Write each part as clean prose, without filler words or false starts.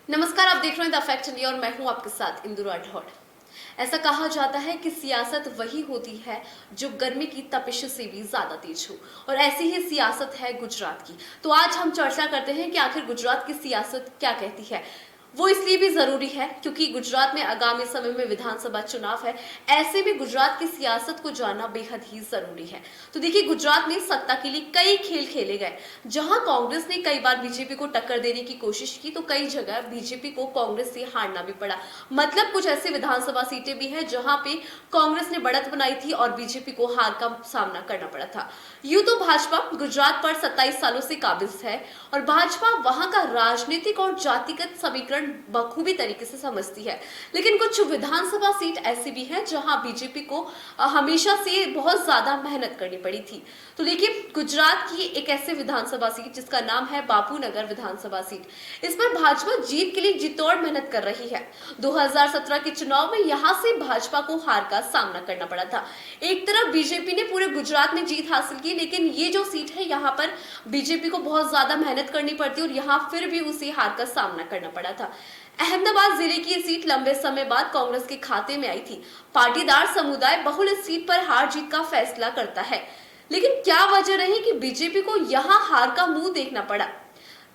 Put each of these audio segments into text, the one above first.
नमस्कार, आप देख रहे हैं द फैक्ट इंडिया और मैं हूं आपके साथ इंदु राठौड़। ऐसा कहा जाता है कि सियासत वही होती है जो गर्मी की तपिश से भी ज्यादा तेज हो, और ऐसी ही सियासत है गुजरात की। तो आज हम चर्चा करते हैं कि आखिर गुजरात की सियासत क्या कहती है। वो इसलिए भी जरूरी है क्योंकि गुजरात में आगामी समय में विधानसभा चुनाव है। ऐसे में गुजरात की सियासत को जानना बेहद ही जरूरी है। तो देखिए, गुजरात में सत्ता के लिए कई खेल खेले गए। जहां कांग्रेस ने कई बार बीजेपी को टक्कर देने की कोशिश की, तो कई जगह बीजेपी को कांग्रेस से हारना भी पड़ा। मतलब कुछ ऐसे विधानसभा सीटें भी हैं जहां पे कांग्रेस ने बढ़त बनाई थी और बीजेपी को हार का सामना करना पड़ा था। यूं तो भाजपा गुजरात पर 27 सालों से काबिज है और भाजपा वहां का राजनीतिक और जातिगत समीकरण बखूबी तरीके से समझती है। लेकिन कुछ विधानसभा सीट ऐसी भी है जहां बीजेपी को हमेशा से बहुत ज्यादा मेहनत करनी पड़ी थी। तो देखिए, गुजरात की एक ऐसे विधानसभा सीट जिसका नाम है बापूनगर विधानसभा सीट। इस पर भाजपा जीत के लिए जितोड़ मेहनत कर रही है। 2017 के चुनाव में यहां से भाजपा को हार का सामना करना पड़ा था। एक तरफ बीजेपी ने पूरे गुजरात में जीत हासिल की, लेकिन ये जो सीट है यहाँ पर बीजेपी को बहुत ज्यादा मेहनत करनी पड़ती है और यहाँ फिर भी उसे हार का सामना करना पड़ा था। अहमदाबाद जिले की ये सीट लंबे समय बाद कांग्रेस के खाते में आई थी। पाटीदार समुदाय बहुल इस सीट पर हार जीत का फैसला करता है, लेकिन क्या वजह रही कि बीजेपी को यहाँ हार का मुंह देखना पड़ा।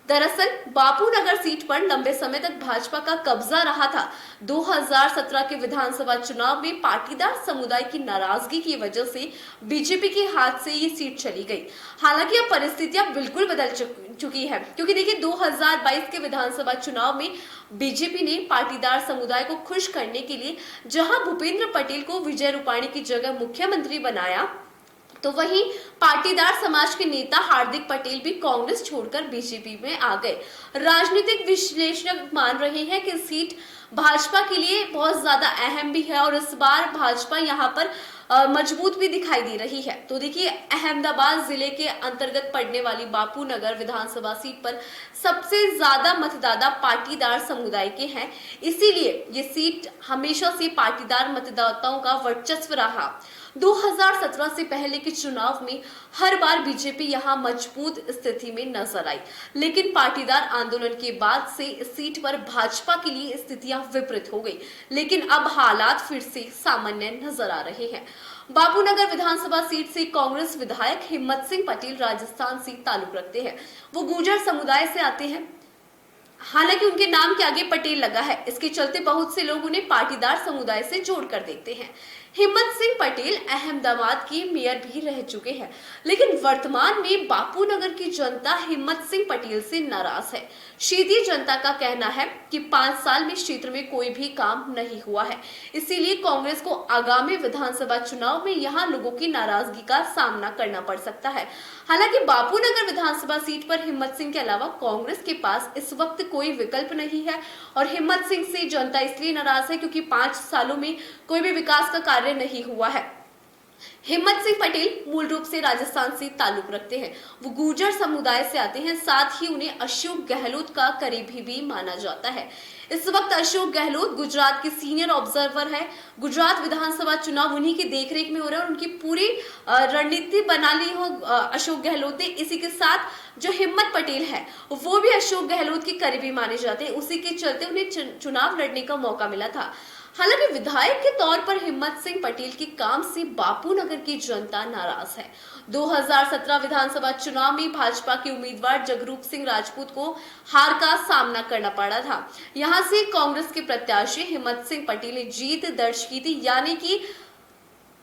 दरअसल बापूनगर सीट पर लंबे समय तक भाजपा का कब्जा रहा था। 2017 के विधानसभा चुनाव में पाटीदार समुदाय की नाराजगी की वजह से बीजेपी के हाथ से ये सीट चली गई। हालांकि अब परिस्थितियां बिल्कुल बदल चुकी है, क्योंकि देखिए 2022 के विधानसभा चुनाव में बीजेपी ने पाटीदार समुदाय को खुश करने के लिए जहां भूपेंद्र पटेल को विजय रूपाणी की जगह मुख्यमंत्री बनाया, तो वहीं पाटीदार समाज के नेता हार्दिक पटेल भी कांग्रेस छोड़कर बीजेपी में आ गए। राजनीतिक विश्लेषक मान रहे हैं कि सीट भाजपा के लिए बहुत ज्यादा अहम भी है और इस बार भाजपा यहां पर मजबूत भी दिखाई दे रही है। तो देखिए, अहमदाबाद जिले के अंतर्गत पड़ने वाली बापूनगर विधानसभा सीट पर सबसे ज्यादा मतदाता पाटीदार समुदाय के हैं, इसीलिए ये सीट हमेशा से पाटीदार मतदाताओं का वर्चस्व रहा। 2017 से पहले के चुनाव में हर बार बीजेपी यहां मजबूत स्थिति में नजर आई, लेकिन पाटीदार आंदोलन के बाद से इस सीट पर भाजपा के लिए स्थितियां विपरीत हो गई। लेकिन अब हालात फिर से सामान्य नजर आ रहे हैं। बापूनगर विधानसभा सीट से कांग्रेस विधायक हिम्मत सिंह पटेल राजस्थान से ताल्लुक रखते हैं। वो गुर्जर समुदाय से आते हैं। हालांकि उनके नाम के आगे पटेल लगा है, इसके चलते बहुत से लोग उन्हें पाटीदार समुदाय से जोड़कर देखते हैं। हिम्मत सिंह पटेल अहमदाबाद के मेयर भी रह चुके हैं, लेकिन वर्तमान में बापूनगर की जनता हिम्मत सिंह पटेल से नाराज है। क्षेत्रीय जनता का कहना है कि 5 साल में क्षेत्र में कोई भी काम नहीं हुआ है, इसीलिए कांग्रेस को आगामी विधानसभा चुनाव में यहाँ लोगों की नाराजगी का सामना करना पड़ सकता है। हालांकि बापूनगर विधानसभा सीट पर हिम्मत सिंह के अलावा कांग्रेस के पास इस वक्त कोई विकल्प नहीं है और हिम्मत सिंह से जनता इसलिए नाराज है क्योंकि 5 सालों में कोई भी विकास का कार्य नहीं हुआ है। हिम्मत सिंह पटेल मूल रूप से राजस्थान से ताल्लुक रखते हैं। वो गुर्जर समुदाय से आते हैं, साथ ही उन्हें अशोक गहलोत का करीबी भी माना जाता है। इस वक्त अशोक गहलोत गुजरात के सीनियर ऑब्जर्वर है। गुजरात विधानसभा चुनाव उन्हीं की देखरेख में हो रहा है और उनकी पूरी रणनीति बना ली हो अशोक गहलोत ने। इसी के साथ जो हिम्मत पटेल है वो भी अशोक गहलोत के करीबी माने जाते हैं, उसी के चलते उन्हें चुनाव लड़ने का मौका मिला था। हालांकि विधायक के तौर पर हिम्मत सिंह पटेल के काम से बापूनगर की जनता नाराज है। 2017 विधानसभा चुनाव में भाजपा के उम्मीदवार जगरूप सिंह राजपूत को हार का सामना करना पड़ा था। यहां से कांग्रेस के प्रत्याशी हिम्मत सिंह पटेल ने जीत दर्ज की थी, यानी कि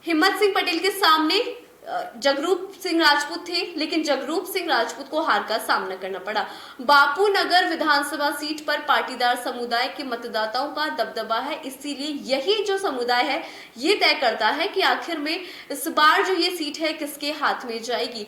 हिम्मत सिंह पटेल के सामने जगरूप सिंह राजपूत थे, लेकिन जगरूप सिंह राजपूत को हार का सामना करना पड़ा। बापूनगर विधानसभा सीट पर पाटीदार समुदाय के मतदाताओं का दबदबा है, इसीलिए यही जो समुदाय है ये तय करता है कि आखिर में इस बार जो ये सीट है किसके हाथ में जाएगी।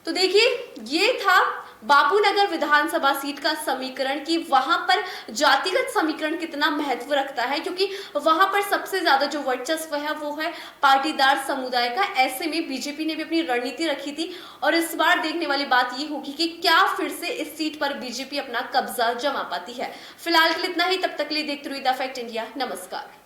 तो देखिए, ये था बापूनगर विधानसभा सीट का समीकरण कि वहां पर जातिगत समीकरण कितना महत्व रखता है, क्योंकि वहां पर सबसे ज्यादा जो वर्चस्व है वो है पाटीदार समुदाय का। ऐसे में बीजेपी ने भी अपनी रणनीति रखी थी और इस बार देखने वाली बात ये होगी कि क्या फिर से इस सीट पर बीजेपी अपना कब्जा जमा पाती है। फिलहाल के लिए इतना ही, तब तक के लिए देखते रहिए द फैक्ट इंडिया। नमस्कार।